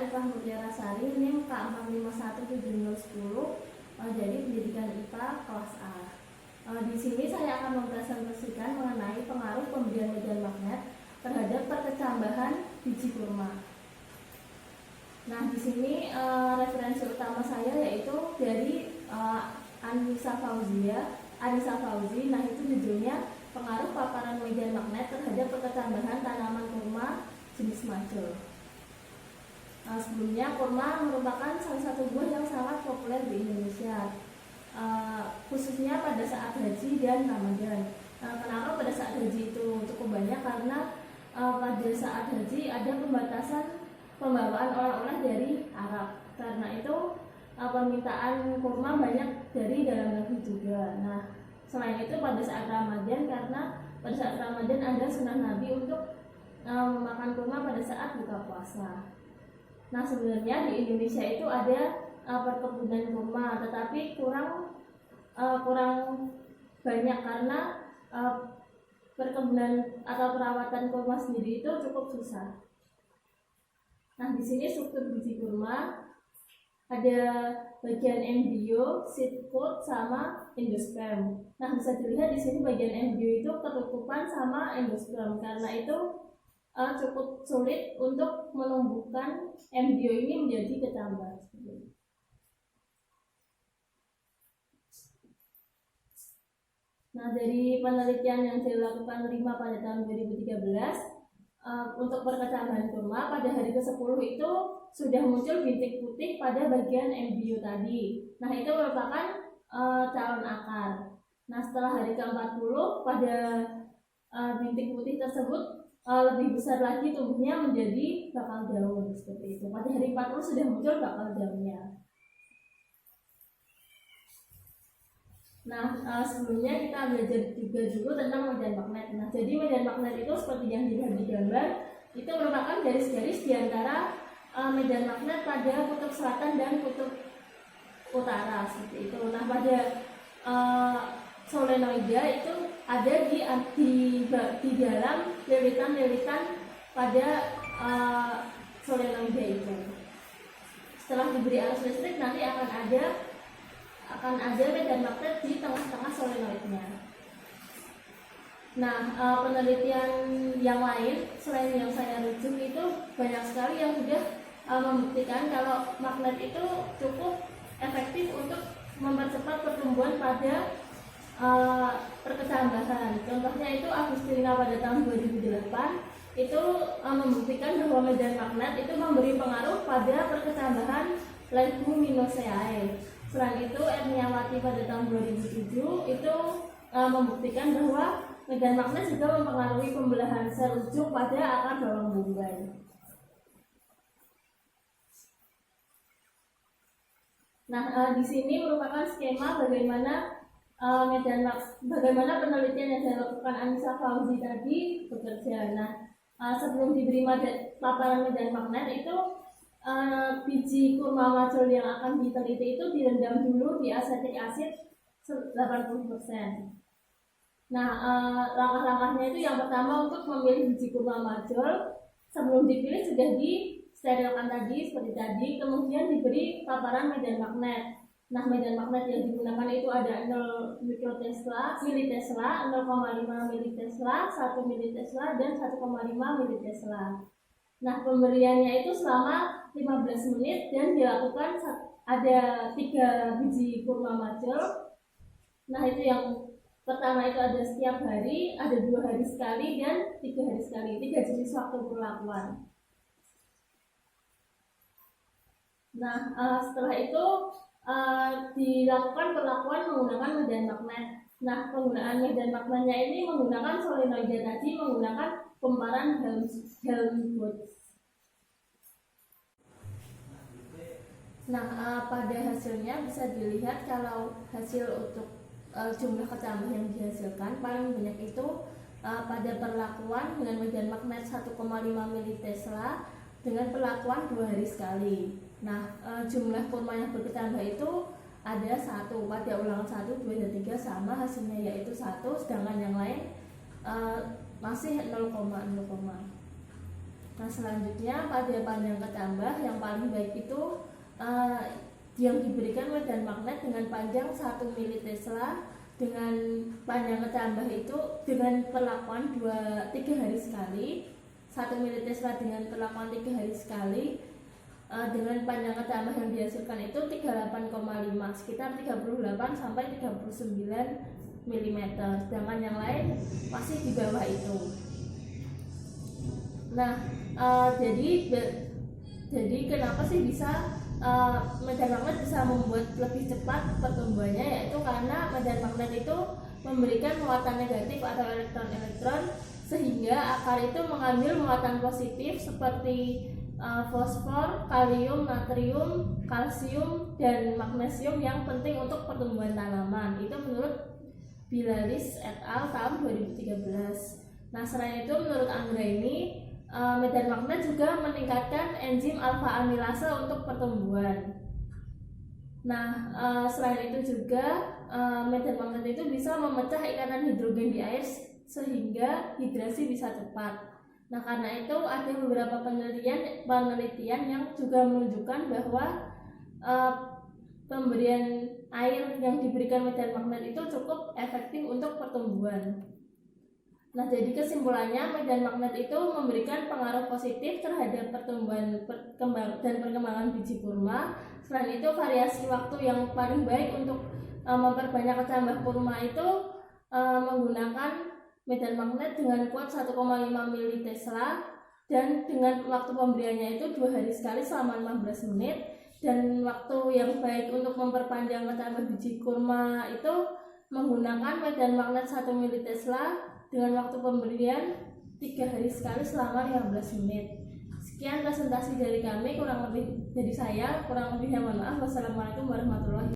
Eva Mutiara Sari, NIM K651710, dari pendidikan IPA kelas A. Di sini saya akan mempresentasikan mengenai pengaruh pemberian medan magnet terhadap perkecambahan biji kurma. Nah, di sini referensi utama saya yaitu dari Anissa Fauzi. Nah, itu judulnya pengaruh paparan medan magnet terhadap perkecambahan tanaman kurma jenis majol. Sebelumnya, kurma merupakan salah satu buah yang sangat populer di Indonesia, khususnya pada saat haji dan Ramadan. Kenapa pada saat haji itu cukup banyak? Karena pada saat haji ada pembatasan pembawaan oleh-oleh dari Arab. Karena itu permintaan kurma banyak dari dalam negeri juga. Nah, selain itu pada saat Ramadan, karena pada saat Ramadan ada sunnah Nabi untuk memakan kurma pada saat buka puasa. Nah, sebenarnya di Indonesia itu ada perkebunan kurma, tetapi kurang banyak karena perkebunan atau perawatan kurma sendiri itu cukup susah. Nah, di sini struktur biji kurma ada bagian embrio, seed coat, sama endosperm. Nah, bisa dilihat di sini bagian embrio itu ketutupan sama endosperm. Karena itu cukup sulit untuk menumbuhkan embrio ini menjadi kecambah. Nah, dari penelitian yang dilakukan RIMA pada tahun 2013, untuk perkecambahan kurma pada hari ke-10 itu sudah muncul bintik putih pada bagian embrio tadi. Nah, itu merupakan calon akar. Nah, setelah hari ke-40 pada bintik putih tersebut lebih besar lagi tumbuhnya menjadi bakal daun seperti itu. Pada hari 40 sudah muncul bakal daunnya. Nah, sebelumnya kita belajar juga dulu tentang medan magnet. Nah, jadi medan magnet itu seperti yang dilihat di gambar, itu merupakan garis-garis di antara medan magnet pada kutub selatan dan kutub utara seperti itu. Nah, pada solenoida itu ada di dalam lilitan-lilitan pada solenoida itu. Setelah diberi arus listrik, nanti akan ada medan magnet di tengah-tengah solenoidnya. Nah, penelitian yang lain selain yang saya rujuk itu banyak sekali yang sudah membuktikan kalau magnet itu cukup efektif untuk mempercepat pertumbuhan pada perkecambahan. Contohnya itu Agustina pada tahun 2008 itu membuktikan bahwa medan magnet itu memberi pengaruh pada perkecambahan Leguminosae. Selain itu, Erniawati pada tahun 2007 itu membuktikan bahwa medan magnet juga mempengaruhi pembelahan sel ujung pada akar bawang bombay. Nah, di sini merupakan skema bagaimana penelitian yang dilakukan Anissa Fauzi tadi bekerja. Nah, sebelum diberi paparan medan magnet itu biji kurma majol yang akan diteliti itu direndam dulu di asetik asid 80%. Nah, langkah-langkahnya itu yang pertama untuk memilih biji kurma majol. Sebelum dipilih sudah disterilkan tadi seperti tadi, kemudian diberi paparan medan magnet. Nah, medan magnet yang digunakan itu ada 0 mikrotesla, militesla, 0,5 militesla, 1 militesla, dan 1,5 militesla. Nah, pemberiannya itu selama 15 menit dan dilakukan ada 3 biji kurma majol. Nah, itu yang pertama itu ada setiap hari, ada 2 hari sekali, dan 3 hari sekali. 3 jenis waktu perlakuan. Nah, setelah itu dilakukan perlakuan menggunakan medan magnet. Nah, penggunaan medan magnetnya ini menggunakan solenoida tadi, menggunakan kumparan Helmholtz. Nah, pada hasilnya bisa dilihat kalau hasil untuk jumlah kecambah yang dihasilkan paling banyak itu pada perlakuan dengan medan magnet 1,5 militesla dengan perlakuan 2 hari sekali. Nah, jumlah kurma yang berkecambah itu ada 1 pada ulangan 1, 2, dan 3 sama hasilnya yaitu 1, sedangkan yang lain masih 0,0. Nah selanjutnya pada panjang ketambah yang paling baik itu yang diberikan medan magnet dengan panjang 1 mili Tesla dengan panjang ketambah itu dengan perlakuan 3 hari sekali. 1 mili Tesla dengan perlakuan 3 hari sekali dengan panjang ketambah yang dihasilkan itu 38,5 sekitar 38 sampai 39 mm, sedangkan yang lain masih di bawah itu. Nah jadi kenapa sih bisa medan magnet bisa membuat lebih cepat pertumbuhannya, yaitu karena medan magnet itu memberikan muatan negatif atau elektron-elektron sehingga akar itu mengambil muatan positif seperti fosfor, kalium, natrium, kalsium, dan magnesium yang penting untuk pertumbuhan tanaman. Itu menurut Bilaris et al. Tahun 2013. Nah selain itu menurut Anggraini medan magnet juga meningkatkan enzim alfa amilase untuk pertumbuhan. Nah, selain itu juga medan magnet itu bisa memecah ikatan hidrogen di air sehingga hidrasi bisa cepat. Nah, karena itu ada beberapa penelitian yang juga menunjukkan bahwa pemberian air yang diberikan medan magnet itu cukup efektif untuk pertumbuhan. Nah, jadi kesimpulannya medan magnet itu memberikan pengaruh positif terhadap pertumbuhan dan perkembangan biji kurma. Selain itu, variasi waktu yang paling baik untuk memperbanyak kecambah kurma itu menggunakan medan magnet dengan kuat 1,5 mili Tesla dan dengan waktu pemberiannya itu 2 hari sekali selama 15 menit. Dan waktu yang baik untuk memperpanjang kecambah biji kurma itu menggunakan medan magnet 1 mili Tesla dengan waktu pemberian 3 hari sekali selama 15 menit. Sekian presentasi dari kami, kurang lebihnya mohon maaf. Wassalamualaikum warahmatullahi wabarakatuh.